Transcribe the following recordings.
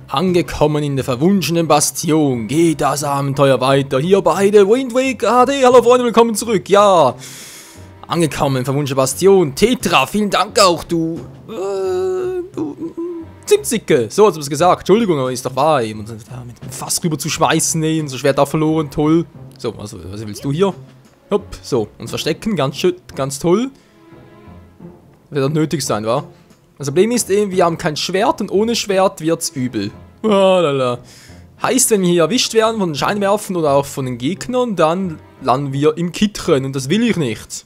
Angekommen in der verwunschenen Bastion. Geht das Abenteuer weiter. Hier beide. Wind Waker HD. Hallo Freunde, willkommen zurück. Ja. Angekommen, verwunschene Bastion. Tetra, vielen Dank auch, du. Zimtzicke. So hat es gesagt. Entschuldigung, aber ist doch wahr. Mit dem Fass rüber zu schmeißen. Nee, unser Schwert auch verloren. Toll. So, was willst du hier? Hopp. So, uns verstecken. Ganz toll. Wird nötig sein, wa? Das Problem ist eben, wir haben kein Schwert und ohne Schwert wird's übel. Heißt, wenn wir hier erwischt werden von den Scheinwerfern oder auch von den Gegnern, dann landen wir im Kittren und das will ich nicht.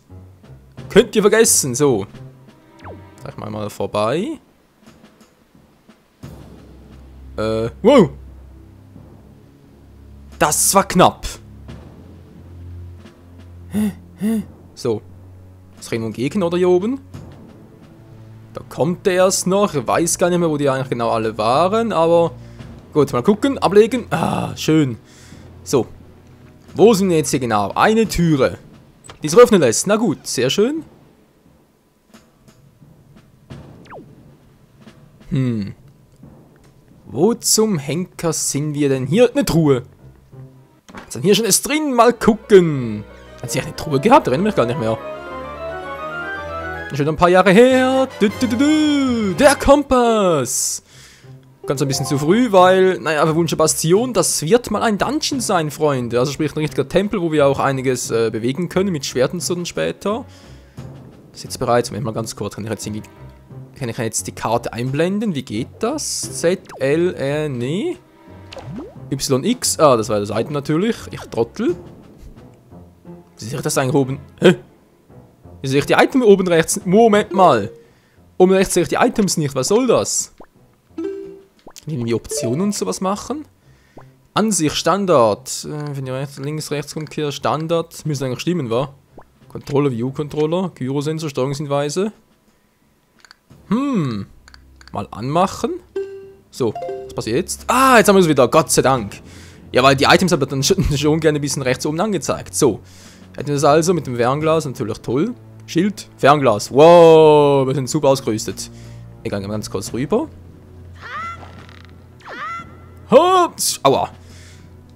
Könnt ihr vergessen, so. Sag mal vorbei. Wow. Das war knapp. So. Ist irgendwo ein Gegner oder hier oben? Da kommt der erst noch. Ich weiß gar nicht mehr, wo die eigentlich genau alle waren, aber gut, mal gucken, ablegen. Ah, schön. So. Wo sind wir jetzt hier genau? Eine Türe. Die sich öffnen lässt. Na gut, sehr schön. Wo zum Henker sind wir denn? Hier eine Truhe. Was ist denn hier schon ist drin? Mal gucken. Hat sie eine Truhe gehabt? Erinnere mich gar nicht mehr. Schon ein paar Jahre her. Der Kompass. Ganz ein bisschen zu früh, weil, naja, verwunschene Bastion, das wird mal ein Dungeon sein, Freunde. Also sprich ein richtiger Tempel, wo wir auch einiges bewegen können mit Schwerten so dann später. Das ist jetzt bereits, Moment mal ganz kurz, kann ich jetzt die Karte einblenden? Wie geht das? Z, L, R, nee. Y, X, das war das Item natürlich. Ich Trottel. Wie sehe ich das eigentlich oben? Hä? Wie sehe ich die Items oben rechts? Moment mal. Oben rechts sehe ich die Items nicht. Was soll das? Kann ich irgendwie Optionen und sowas machen? Ansicht, Standard. Wenn ihr links, rechts kommt, hier Standard. Müssen eigentlich stimmen, wa? Controller, View Controller. Gyrosensor, Steuerungshinweise. Mal anmachen. So, was passiert jetzt? Ah, jetzt haben wir es wieder. Gott sei Dank. Ja, weil die Items haben dann schon gerne ein bisschen rechts oben angezeigt. So. Hätten wir das also mit dem Fernglas. Natürlich toll. Schild, Fernglas. Wow, wir sind super ausgerüstet. Egal, gehen wir ganz kurz rüber. Hops! Aua.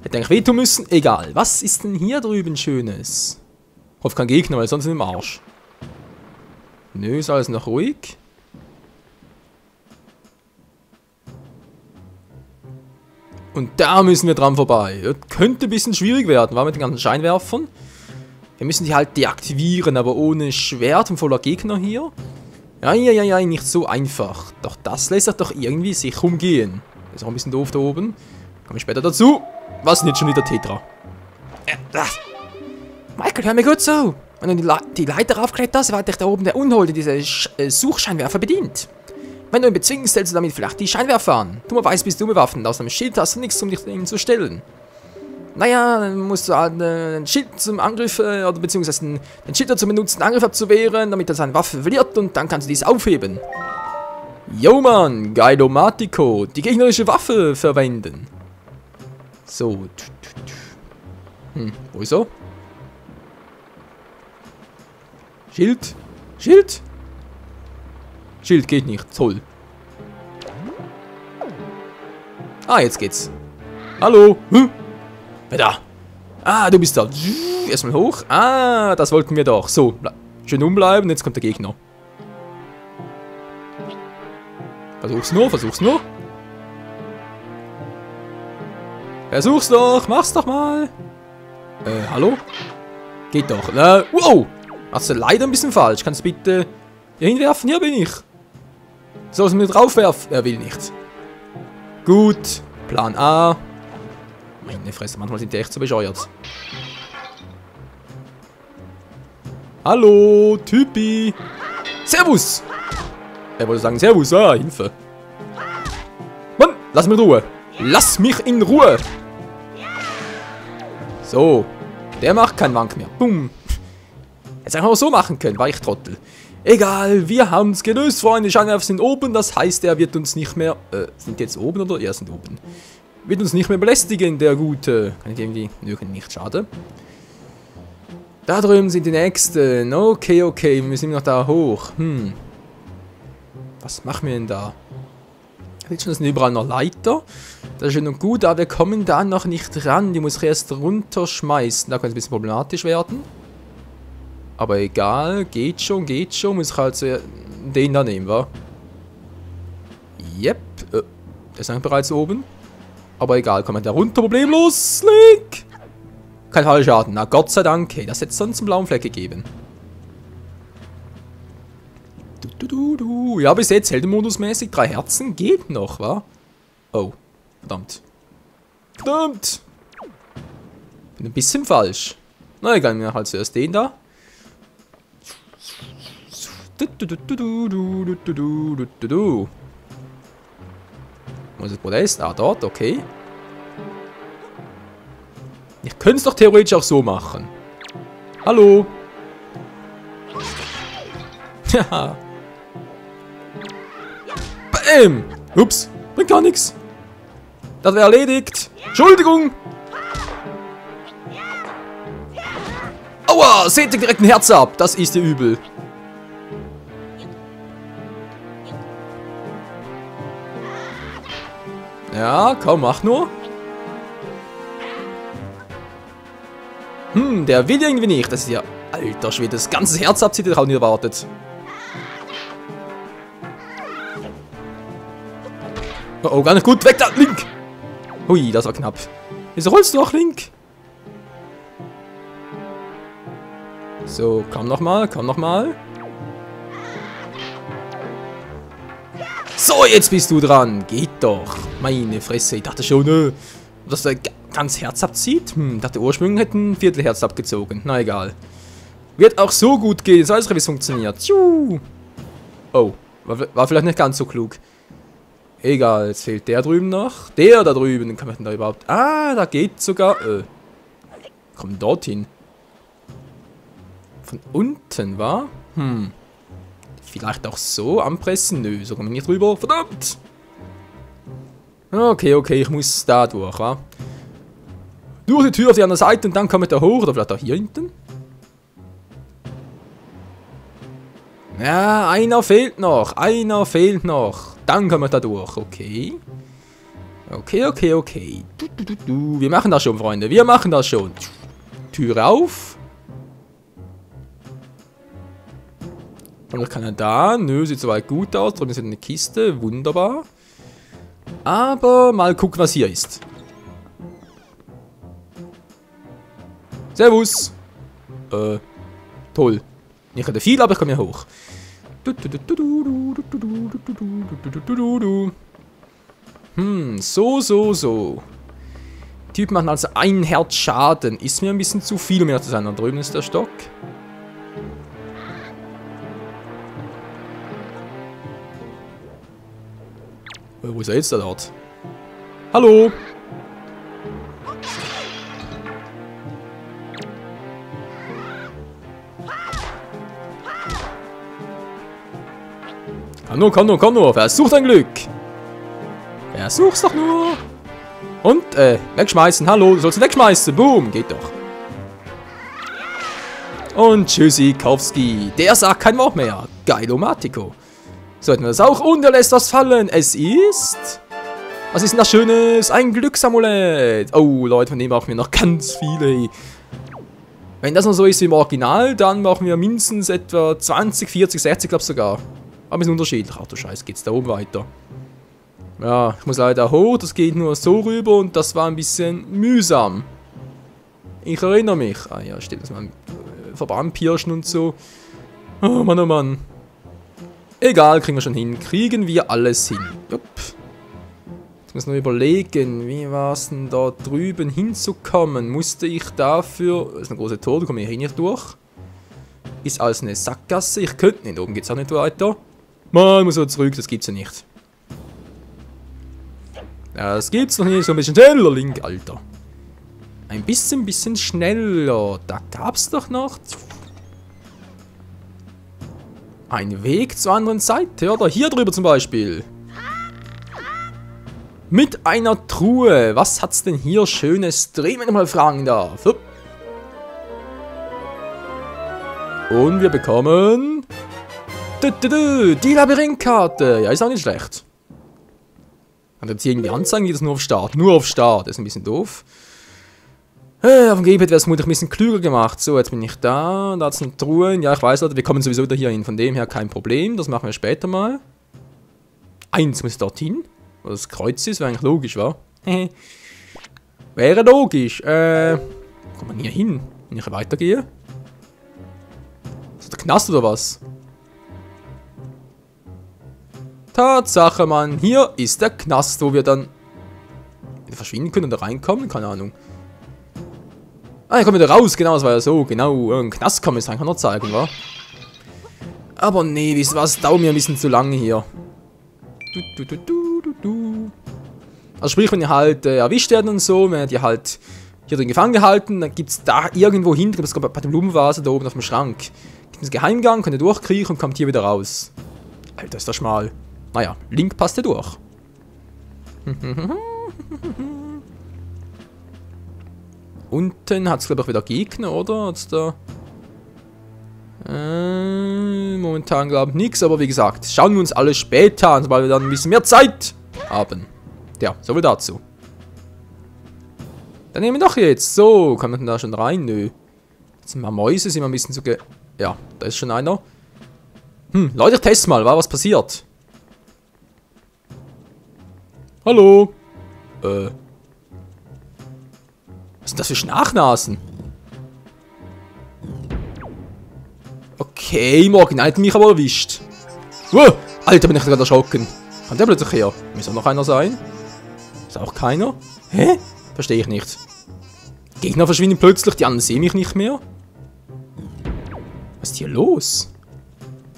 Hätte eigentlich wehtun müssen. Egal. Was ist denn hier drüben Schönes? Hoffe kein Gegner, weil sonst sind wir im Arsch. Nö, ist alles noch ruhig. Und da müssen wir dran vorbei. Das könnte ein bisschen schwierig werden, war mit den ganzen Scheinwerfern. Wir müssen die halt deaktivieren, aber ohne Schwert und voller Gegner hier. Ja, nicht so einfach. Doch das lässt sich doch irgendwie sicher umgehen. Das ist auch ein bisschen doof da oben. Komme ich später dazu. Was denn jetzt schon wieder Tetra? Michael, hör mir gut zu. Wenn du die Leiter aufkletterst, wird dich da oben der Unholde diese Suchscheinwerfer bedient. Wenn du ihn bezwingst, stellst du damit vielleicht die Scheinwerfer an. Du weißt, bist du bewaffnet. Aus einem Schild hast du nichts, um dich ihm zu stellen. Naja, dann musst du halt ein Schild zum Angriff, oder beziehungsweise den Schild dazu benutzen, den Angriff abzuwehren, damit er seine Waffe verliert und dann kannst du dies aufheben. Yo Mann, Gaidomatico, die gegnerische Waffe verwenden. So. Wo ist er? Schild? Schild? Schild geht nicht, toll. Ah, jetzt geht's. Hallo? Wer da? Ah, du bist da. Erstmal hoch. Ah, das wollten wir doch. So, schön umbleiben, jetzt kommt der Gegner. Versuch's nur. Versuch's doch, mach's doch mal. Hallo? Geht doch. Wow! Machst du leider ein bisschen falsch. Kannst du bitte hier hinwerfen? Hier bin ich. Soll es mir draufwerfen? Er will nicht. Gut. Plan A. Meine Fresse, manchmal sind die echt so bescheuert. Hallo, Typi. Servus. Er wollte sagen Servus. Ah, Hilfe. Mann, lass mich in Ruhe. Lass mich in Ruhe. So. Der macht keinen Wank mehr. Bumm. Hätte einfach auch so machen können, war ich Trottel. Egal, wir haben es gelöst, Freunde. Die Scheinwerfer sind oben, das heißt, er wird uns nicht mehr... sind die jetzt oben oder? Ja, sind oben. Wird uns nicht mehr belästigen, der Gute. Kann ich irgendwie... Nö, nicht, schade. Da drüben sind die Nächsten. Okay, wir müssen immer noch da hoch. Was machen wir denn da? Jetzt sind überall noch Leiter. Das ist ja noch gut, aber wir kommen da noch nicht ran. Die muss ich erst runterschmeißen. Da könnte es ein bisschen problematisch werden. Aber egal, geht schon, geht schon. Muss ich halt so den da nehmen, wa? Yep. Der ist eigentlich bereits oben. Aber egal, kommen wir da runter, problemlos. Link! Kein Fallschaden. Na Gott sei Dank. Hey, das hätte es sonst einen blauen Fleck gegeben. Ja, bis jetzt Heldenmodus-mäßig 3 Herzen geht noch, wa? Oh, verdammt. Verdammt! Bin ein bisschen falsch. Na egal, wir halt zuerst den da. Wo ist das Podest? Ah, dort, okay. Ich könnte es doch theoretisch auch so machen. Hallo? Ja. Bam! Ups, bringt gar nichts. Das wäre erledigt. Entschuldigung. Aua, seht ihr direkt ein Herz ab. Das ist ja übel. Ja, komm, mach nur. Der will irgendwie nicht. Das ist ja... Alter Schwede, das ganze Herz abzieht, der auch nicht erwartet. Oh, gar nicht gut. Weg da, Link! Hui, das war knapp. Wieso rollst du auch, Link? So, komm nochmal, komm nochmal. So, jetzt bist du dran. Geht doch. Meine Fresse, ich dachte schon, dass der ganz Herz abzieht. Dachte ursprünglich hätten ein Viertelherz abgezogen. Na egal. Wird auch so gut gehen. So, wie es funktioniert. Oh, war vielleicht nicht ganz so klug. Egal, jetzt fehlt der drüben noch. Der da drüben, den kann man denn da überhaupt... Ah, da geht sogar... Komm dorthin. Von unten, wa? Vielleicht auch so anpressen? Nö, so kommen wir nicht rüber. Verdammt! Okay, okay, ich muss da durch, wa? Durch die Tür auf die andere Seite und dann kommen wir da hoch. Oder vielleicht auch hier hinten? Ja, einer fehlt noch. Einer fehlt noch. Dann kommen wir da durch. Okay. Okay, okay, okay. Wir machen das schon, Freunde. Wir machen das schon. Tür auf. Und kann er da. Nö, sieht soweit gut aus. Drüben ist eine Kiste. Wunderbar. Aber mal gucken, was hier ist. Servus. Toll. Nicht gerade viel, aber ich komme hier hoch. So. Typ macht also 1 Herz Schaden. Ist mir ein bisschen zu viel, um ehrlich zu sein. Da drüben ist der Stock. Wo ist er jetzt, der dort? Hallo? Komm nur. Versuch dein Glück. Versuch's doch nur. Und, wegschmeißen. Hallo, du sollst ihn wegschmeißen. Boom, geht doch. Und Tschüssikowski. Der sagt kein Wort mehr. Geilomatico. So hätten wir das auch. Und er lässt was fallen. Es ist... Was ist denn das Schönes? Ein Glücksamulett. Oh, Leute, von dem brauchen wir noch ganz viele. Wenn das noch so ist wie im Original, dann brauchen wir mindestens etwa 20, 40, 60, glaube ich sogar. Aber ein bisschen unterschiedlich. Ach du Scheiße, geht's da oben weiter. Ja, ich muss leider hoch. Das geht nur so rüber und das war ein bisschen mühsam. Ich erinnere mich. Ah ja, steht das mal Verbandpirschen und so. Oh Mann, oh Mann. Egal, kriegen wir schon hin. Kriegen wir alles hin. Jupp. Jetzt muss ich noch überlegen, wie war es denn da drüben hinzukommen? Musste ich dafür... Das ist eine große Tor, da komme ich hier nicht durch. Ist alles eine Sackgasse. Ich könnte nicht. Oben geht es auch nicht weiter. Mann, muss so zurück, das gibt's ja nicht. Ja, das gibt's noch nicht. So ein bisschen schneller, Link, Alter. Ein bisschen schneller. Da gab's doch noch... Ein Weg zur anderen Seite, oder? Hier drüber zum Beispiel. Mit einer Truhe. Was hat's denn hier Schönes drin, wenn ich mal fragen darf? Und wir bekommen... Die Labyrinthkarte. Ja, ist auch nicht schlecht. Kann jetzt irgendwie anzeigen, geht das nur auf Start. Nur auf Start, das ist ein bisschen doof. Auf dem Gamepad wäre es vermutlich ein bisschen klüger gemacht. So, jetzt bin ich da. Da hat es eine Truhe. Ja, ich weiß, Leute, wir kommen sowieso wieder hier hin. Von dem her kein Problem. Das machen wir später mal. 1 muss dorthin. Wo das Kreuz ist, wäre eigentlich logisch, wa? Wäre logisch. Kommt man hier hin, wenn ich weitergehe? Ist das der Knast oder was? Tatsache, Mann. Hier ist der Knast, wo wir dann wieder verschwinden können oder reinkommen. Keine Ahnung. Ah, hier kommen wir wieder raus. Genau, das war ja so. Genau, ein Knast kann man es einfach noch zeigen, wa? Aber nee, wisst ihr was? Dauert mir ein bisschen zu lange hier. Also sprich, wenn ihr halt erwischt werden und so, werdet ihr halt hier drin gefangen gehalten, dann gibt es da irgendwo hinten, das kommt bei dem Blumenvase da oben auf dem Schrank, gibt es einen Geheimgang, könnt ihr durchkriechen und kommt hier wieder raus. Alter, ist das schmal. Naja, Link passt ja durch. Unten hat es, glaube ich, wieder Gegner, oder? Hat's da... momentan glaube ich nichts, aber wie gesagt, schauen wir uns alles später an, weil wir dann ein bisschen mehr Zeit haben. Ja, so viel dazu. Dann nehmen wir doch jetzt. So, kann man denn da schon rein? Nö. Jetzt sind wir Mäuse, sind wir ein bisschen zu ja, da ist schon einer. Leute, ich teste mal, was passiert. Hallo? Was sind das für Schnachnasen? Okay, morgen hat mich aber erwischt. Alter, bin ich gerade erschrocken. Kann der plötzlich her? Muss auch noch einer sein? Ist auch keiner? Hä? Verstehe ich nicht. Gegner verschwinden plötzlich, die anderen sehen mich nicht mehr. Was ist hier los?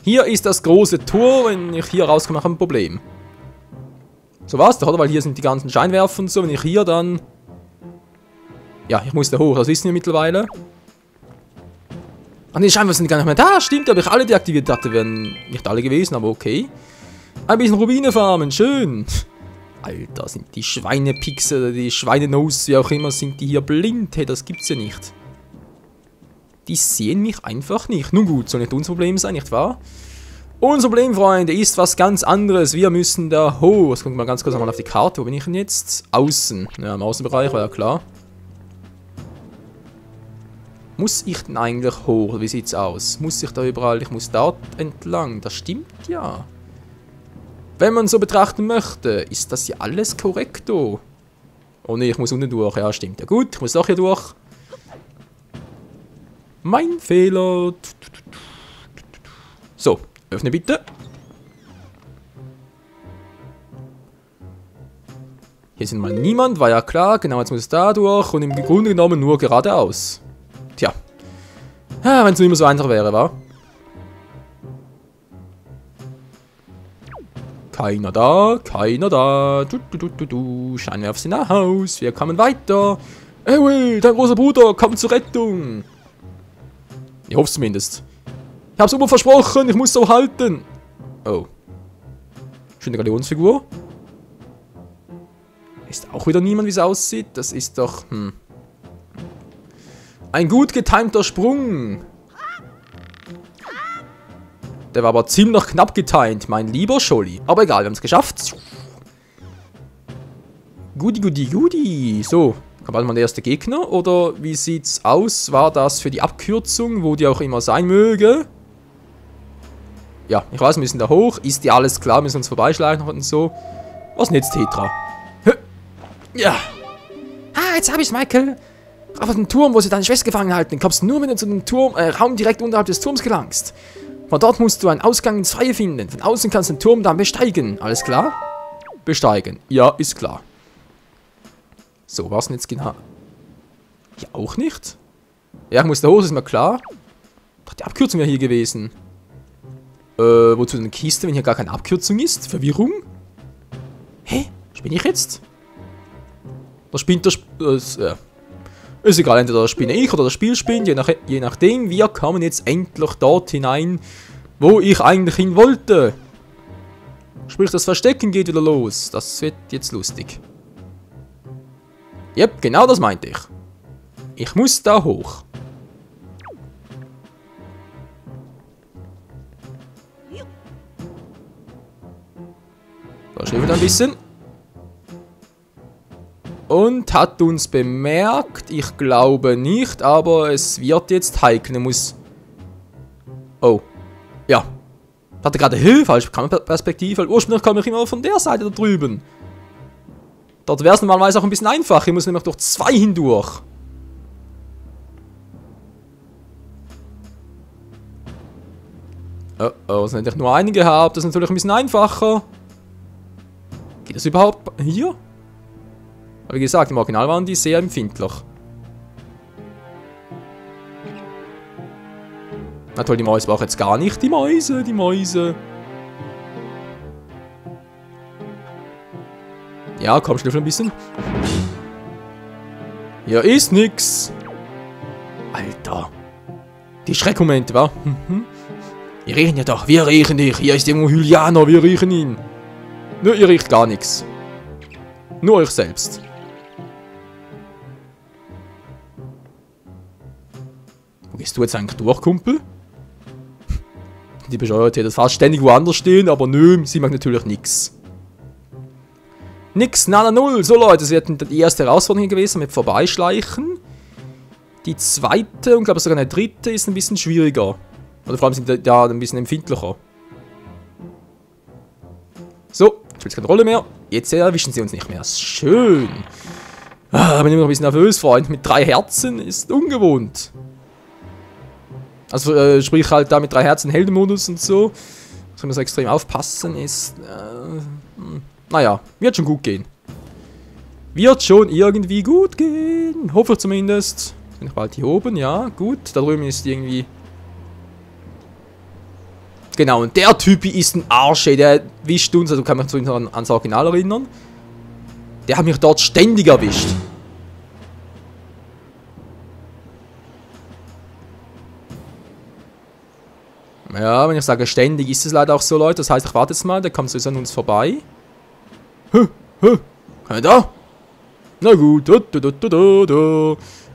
Hier ist das große Tor, wenn ich hier rauskomme, habe ich ein Problem. So was, oder? Weil hier sind die ganzen Scheinwerfer und so. Wenn ich hier dann... Ja, ich muss da hoch, das wissen wir mittlerweile. Ach nee, scheinbar sind die gar nicht mehr da. Stimmt, habe ich alle deaktiviert. Dachte, wären nicht alle gewesen, aber okay. Ein bisschen Rubine farmen, schön. Alter, sind die Schweinepixel, die Schweinenose, wie auch immer, sind die hier blind? Hey, das gibt's ja nicht. Die sehen mich einfach nicht. Nun gut, soll nicht unser Problem sein, nicht wahr? Unser Problem, Freunde, ist was ganz anderes. Wir müssen da hoch. Jetzt gucken wir mal ganz kurz nochmal auf die Karte. Wo bin ich denn jetzt? Außen. Ja, im Außenbereich, war ja klar. Muss ich denn eigentlich hoch? Wie sieht's aus? Muss ich da überall? Ich muss dort entlang. Das stimmt ja. Wenn man so betrachten möchte, ist das ja alles korrekto. Oh ne, ich muss unten durch. Ja, stimmt. Ja gut, ich muss doch hier durch. Mein Fehler. So, öffne bitte. Hier sind mal niemand, war ja klar. Genau, jetzt muss es da durch und im Grunde genommen nur geradeaus. Tja. Wenn es nur immer so einfach wäre, wa? Keiner da, keiner da. Scheinwerfer sind nach Haus. Wir kommen weiter. Hey, dein großer Bruder, komm zur Rettung. Ich hoffe zumindest. Ich hab's immer versprochen, ich muss so halten. Oh. Schöne Galionsfigur. Ist auch wieder niemand, wie es aussieht. Das ist doch, ein gut getimter Sprung. Der war aber ziemlich knapp getimt, mein lieber Scholli. Aber egal, wir haben es geschafft. Goodie, goodie, goodie. So, kommt also mal der erste Gegner. Oder wie sieht's aus? War das für die Abkürzung, wo die auch immer sein möge? Ja, ich weiß, wir müssen da hoch. Ist dir alles klar? Wir müssen uns vorbeischlagen und so. Was denn jetzt, Tetra? Ja. Ah, jetzt hab ich's, Michael. Auf den Turm, wo sie deine Schwester gefangen halten, kommst du nur, wenn du zu dem Raum direkt unterhalb des Turms gelangst. Von dort musst du einen Ausgang ins Freie finden. Von außen kannst du den Turm dann besteigen. Alles klar? Besteigen. Ja, ist klar. So, was denn jetzt genau? Hier auch nicht? Ja, ich muss da hoch, ist mir klar. Doch, die Abkürzung wäre hier gewesen. Wozu denn Kiste, wenn hier gar keine Abkürzung ist? Verwirrung? Hä? Spinne ich jetzt? Da spinnt der ist egal, entweder das spinne ich oder das Spiel spinnt, je nachdem. Wir kommen jetzt endlich dort hinein, wo ich eigentlich hin wollte. Sprich, das Verstecken geht wieder los. Das wird jetzt lustig. Yep, genau das meinte ich. Ich muss da hoch. Da steht wieder ein bisschen. Und hat uns bemerkt. Ich glaube nicht, aber es wird jetzt heikel. Er muss... Oh. Ja. Hatte gerade falsche Kameraperspektive. Ursprünglich kam ich immer von der Seite da drüben. Dort wäre es normalerweise auch ein bisschen einfacher. Ich muss nämlich durch 2 hindurch. Oh, es sind natürlich nur einen gehabt. Das ist natürlich ein bisschen einfacher. Geht das überhaupt hier? Aber wie gesagt, im Original waren die sehr empfindlich. Na toll, die Mäuse brauchen jetzt gar nicht. Die Mäuse. Ja, komm, schnell ein bisschen. Hier ist nix. Alter. Die Schreckmomente, wa? Wir riechen ja doch. Wir riechen dich. Hier ist irgendwo Hylianer. Wir riechen ihn. Nur ihr riecht gar nichts. Nur euch selbst. Wo gehst du jetzt eigentlich durch, Kumpel? Die Bescheuerte hätte fast ständig woanders stehen, aber nö, sie mag natürlich nichts. Nix, 0. So Leute, das wird die erste Herausforderung gewesen mit Vorbeischleichen. Die zweite und glaube sogar eine dritte ist ein bisschen schwieriger. Oder vor allem sind die ja ein bisschen empfindlicher. So, spielt keine Rolle mehr. Jetzt erwischen sie uns nicht mehr. Schön. Ah, bin immer noch ein bisschen nervös, Freund. Mit 3 Herzen ist ungewohnt. Also sprich halt da mit 3 Herzen Heldenmodus und so. Muss man so extrem aufpassen ist. Naja, wird schon gut gehen. Wird schon irgendwie gut gehen. Hoffe ich zumindest. Bin ich bald hier oben, ja, gut. Da drüben ist irgendwie... Genau, und der Typ ist ein Arsch, ey. Der wischt uns, also kann man sich ans Original erinnern. Der hat mich dort ständig erwischt. Ja, wenn ich sage ständig, ist es leider auch so, Leute. Das heißt, ich warte jetzt mal, der kommt sowieso an uns vorbei. Kann er da? Na gut.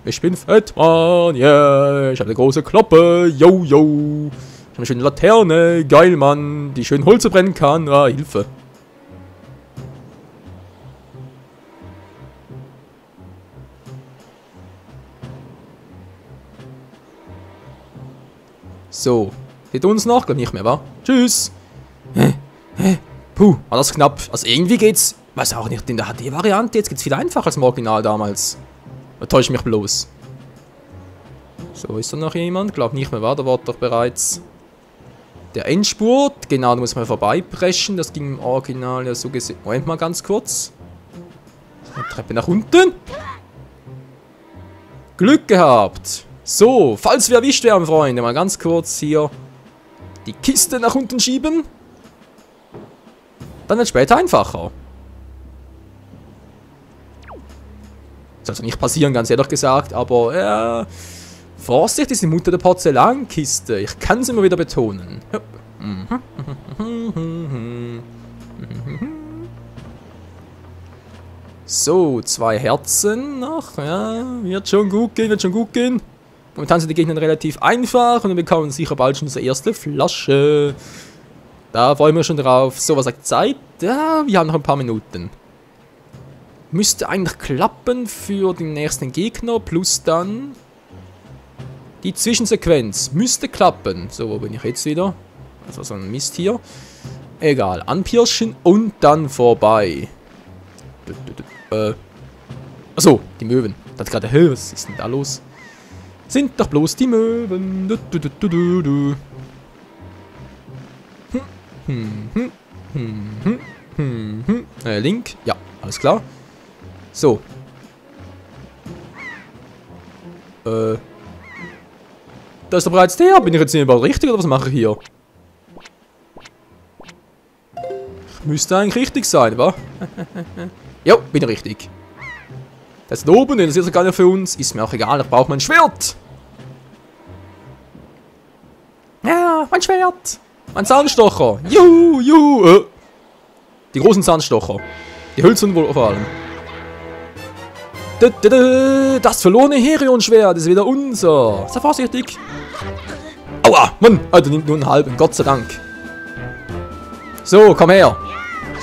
Ich bin Fettmann, yeah. Ich habe eine große Kloppe, yo. Ich habe eine schöne Laterne, geil, Mann. Die schön Holz brennen kann. Ah, Hilfe. So. Seht uns noch? Glaub nicht mehr, wa? Tschüss. Puh, war das knapp. Also irgendwie geht's, weiß auch nicht, in der HD-Variante, jetzt geht's viel einfacher als im Original damals. Da täusche ich mich bloß. So, ist da noch jemand? Glaub nicht mehr, wa? Da war doch bereits der Endspurt. Genau, da muss man vorbeipreschen. Das ging im Original ja so gesehen. Moment mal ganz kurz. Eine Treppe nach unten. Glück gehabt. So, falls wir erwischt werden, Freunde, mal ganz kurz hier die Kiste nach unten schieben. Dann wird es später einfacher. Soll also nicht passieren, ganz ehrlich gesagt, aber Vorsicht ist die Mutter der Porzellankiste. Ich kann es immer wieder betonen. So, 2 Herzen noch. Ja, wird schon gut gehen, Momentan sind die Gegner relativ einfach und wir bekommen sicher bald schon unsere erste Flasche. Da freuen wir schon drauf. So, was sagt Zeit? Ja, wir haben noch ein paar Minuten. Müsste eigentlich klappen für den nächsten Gegner, plus dann die Zwischensequenz. Müsste klappen. So, wo bin ich jetzt wieder? Also so ein Mist hier. Egal, anpirschen und dann vorbei. Achso, die Möwen. Das ist gerade, was ist denn da los? Sind doch bloß die Möwen. Link. Ja, alles klar. So. Da ist doch bereits der. Bin ich jetzt nicht überhaupt richtig oder was mache ich hier? Müsste eigentlich richtig sein, wa? Jo, bin richtig. Das ist da oben, das ist ja gar nicht für uns. Ist mir auch egal, ich brauche mein Schwert. Ja, mein Schwert. Mein Zahnstocher. Juhu. Die großen Zahnstocher. Die hölzernen wohl vor allem. Das verlorene Herion-Schwert ist wieder unser. Sei vorsichtig. Aua, Mann. Alter, nimmt nur einen halben. Gott sei Dank. So, komm her.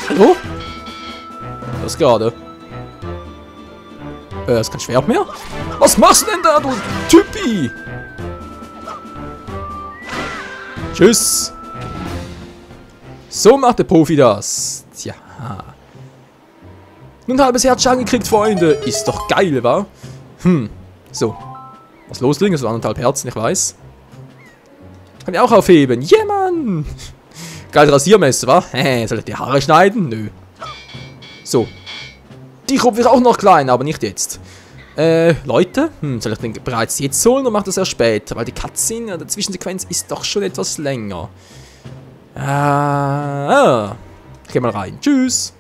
Hallo? Das gerade. ist kein Schwert mehr. Was machst du denn da, du Typi? Tschüss. So macht der Profi das. Tja. Nun halbes Herz angekriegt, Freunde. Ist doch geil, wa? So. Was loslegen? Das waren 1,5 Herzen, ich weiß. Kann ich auch aufheben. Yeah, Mann. Geil Rasiermesser, wa? Soll ich die Haare schneiden? Nö. So. Die Kopf ist auch noch klein, aber nicht jetzt. Leute, soll ich den bereits jetzt holen oder macht das erst später? Weil die Cutscene, der Zwischensequenz ist doch schon etwas länger. Ich geh mal rein. Tschüss.